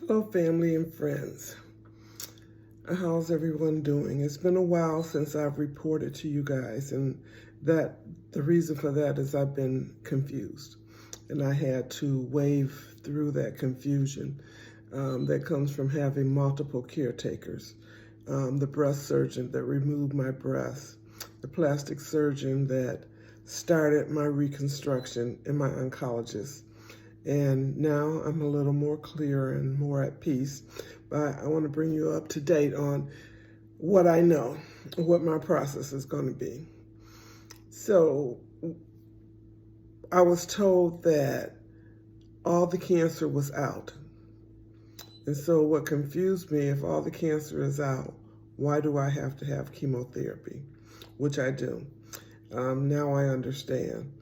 Hello, family and friends. How's everyone doing? It's been a while since I've reported to you guys, and that the reason for that is I've been confused, and I had to wave through that confusion that comes from having multiple caretakers. The breast surgeon that removed my breast, the plastic surgeon that started my reconstruction, and my oncologist. And now I'm a little more clear and more at peace. But I want to bring you up to date on what I know, what my process is going to be. So I was told that all the cancer was out. And so what confused me, if all the cancer is out, why do I have to have chemotherapy? Which I do. Now I understand.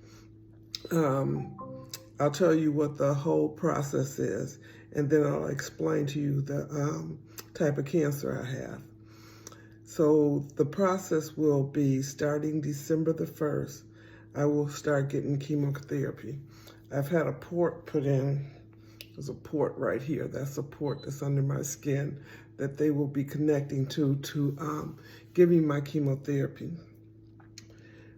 I'll tell you what the whole process is, and then I'll explain to you the type of cancer I have. So the process will be starting December the 1st, I will start getting chemotherapy. I've had a port put in. There's a port right here. That's a port that's under my skin that they will be connecting to giving my chemotherapy.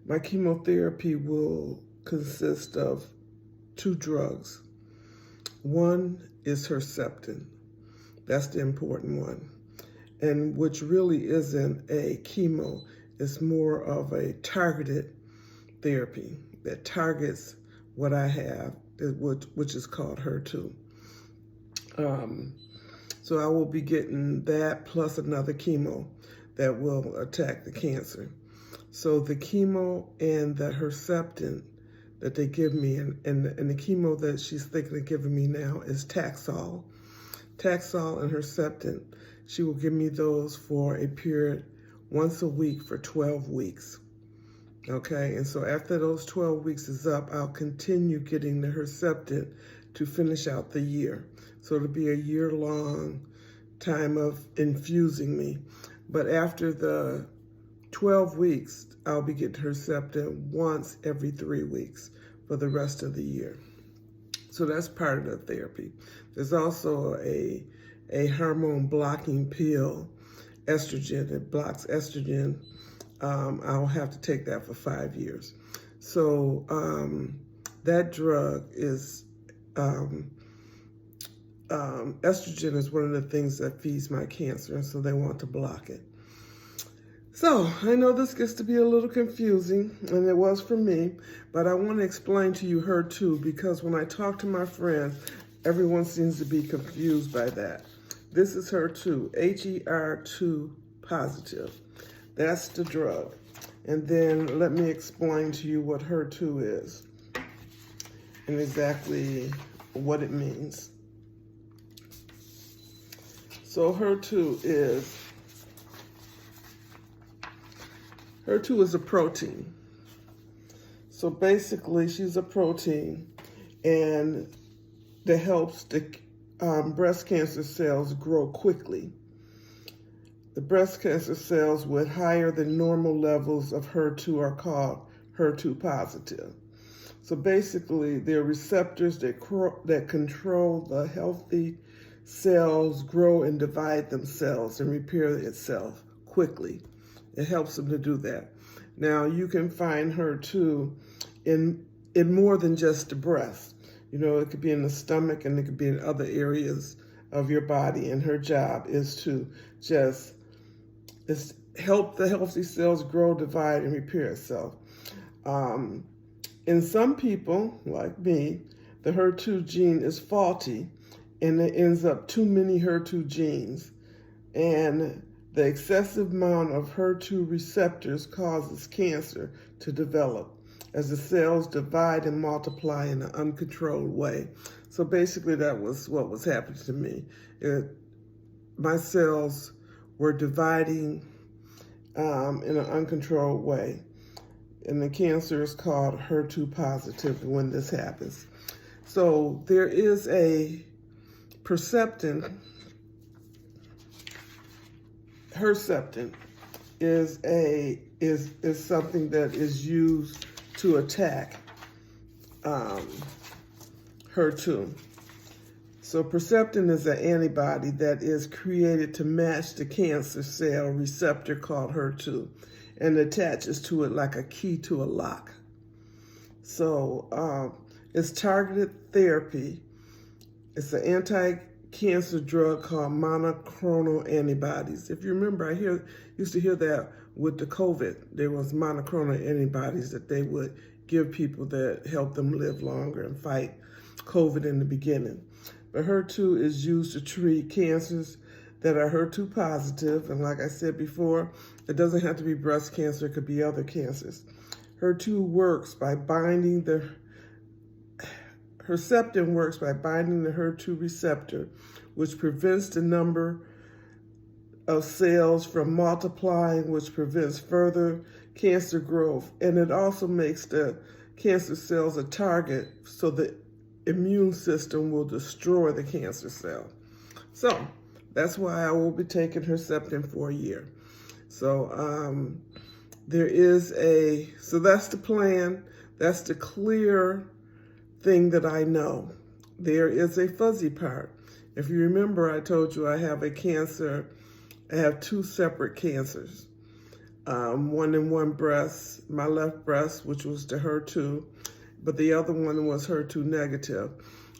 My chemotherapy will consist of 2 drugs. One is Herceptin. That's the important one. And which really isn't a chemo. It's more of a targeted therapy that targets what I have, which is called HER2. So I will be getting that plus another chemo that will attack the cancer. So the chemo and the Herceptin that they give me, and the chemo that she's thinking of giving me now is Taxol. Taxol and Herceptin. She will give me those for a period once a week for 12 weeks. Okay, and so after those 12 weeks is up, I'll continue getting the Herceptin to finish out the year. So it'll be a year-long time of infusing me. But after the 12 weeks, I'll be getting Herceptin once every 3 weeks for the rest of the year. So that's part of the therapy. There's also a hormone blocking pill, estrogen. It blocks estrogen. I'll have to take that for 5 years. So that drug is, estrogen is one of the things that feeds my cancer, and so they want to block it. So I know this gets to be a little confusing, and it was for me, but I want to explain to you HER2 because when I talk to my friends, everyone seems to be confused by that. This is HER2, HER2 positive. That's the drug. And then let me explain to you what HER2 is and exactly what it means. So HER2 is a protein. So basically, she's a protein, and that helps the breast cancer cells grow quickly. The breast cancer cells with higher than normal levels of HER2 are called HER2 positive. So basically, they're receptors that control the healthy cells grow and divide themselves and repair itself quickly. It helps them to do that. Now, you can find HER2 in more than just the breast. You know, it could be in the stomach and it could be in other areas of your body. And her job is to just help the healthy cells grow, divide, and repair itself. In some people, like me, the HER2 gene is faulty and it ends up too many HER2 genes. And the excessive amount of HER2 receptors causes cancer to develop as the cells divide and multiply in an uncontrolled way. So basically that was what was happening to me. My cells were dividing in an uncontrolled way. And the cancer is called HER2 positive when this happens. So there is a Herceptin. Herceptin is something that is used to attack HER2. So Herceptin is an antibody that is created to match the cancer cell receptor called HER2 and attaches to it like a key to a lock. So it's targeted therapy. It's an anti-cancer drug called monoclonal antibodies. If you remember, I used to hear that with the COVID. There was monoclonal antibodies that they would give people that help them live longer and fight COVID in the beginning. But HER2 is used to treat cancers that are HER2 positive. And like I said before, it doesn't have to be breast cancer. It could be other cancers. HER2 works by binding the Herceptin works by binding the HER2 receptor, which prevents the number of cells from multiplying, which prevents further cancer growth. And it also makes the cancer cells a target so the immune system will destroy the cancer cell. So that's why I will be taking Herceptin for a year. So so that's the plan. That's the clear thing that I know. There is a fuzzy part. If you remember, I told you I have a cancer. I have two separate cancers. One in one breast, my left breast, which was the HER2, but the other one was HER2 negative.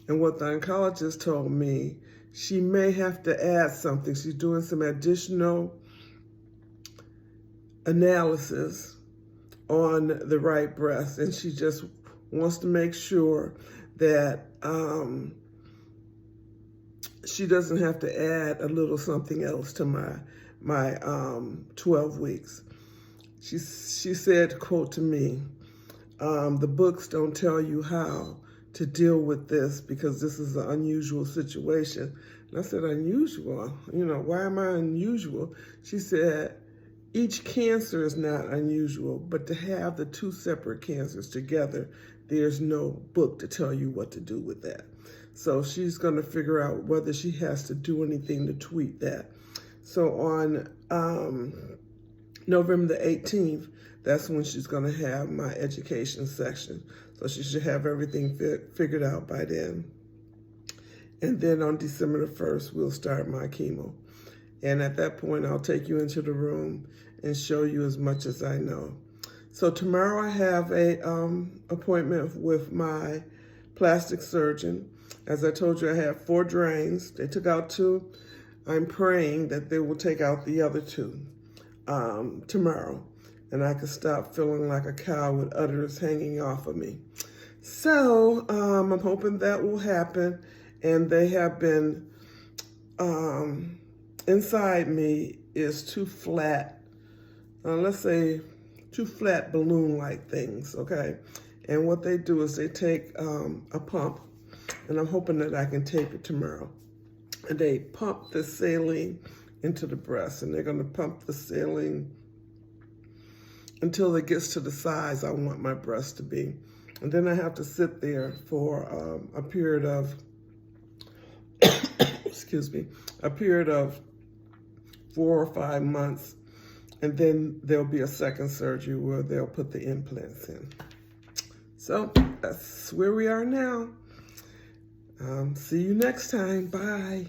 And what the oncologist told me, she may have to add something. She's doing some additional analysis on the right breast, and she just wants to make sure that she doesn't have to add a little something else to my 12 weeks. She said, quote to me, the books don't tell you how to deal with this because this is an unusual situation. And I said, unusual? You know, why am I unusual? She said, each cancer is not unusual, but to have the two separate cancers together, there's no book to tell you what to do with that. So she's going to figure out whether she has to do anything to tweak that. So on November the 18th, that's when she's going to have my education section. So she should have everything figured out by then. And then on December the 1st, we'll start my chemo. And at that point, I'll take you into the room and show you as much as I know. So tomorrow I have a appointment with my plastic surgeon. As I told you, I have 4 drains. They took out 2. I'm praying that they will take out the other 2 tomorrow. And I can stop feeling like a cow with udders hanging off of me. So I'm hoping that will happen. And they have been, inside me is 2 flat, let's say 2 flat balloon-like things, okay? And what they do is they take a pump, and I'm hoping that I can tape it tomorrow. And they pump the saline into the breast, and they're gonna pump the saline until it gets to the size I want my breast to be. And then I have to sit there for a period of, excuse me, a period of 4 or 5 months. And then there'll be a second surgery where they'll put the implants in. So that's where we are now. See you next time. Bye.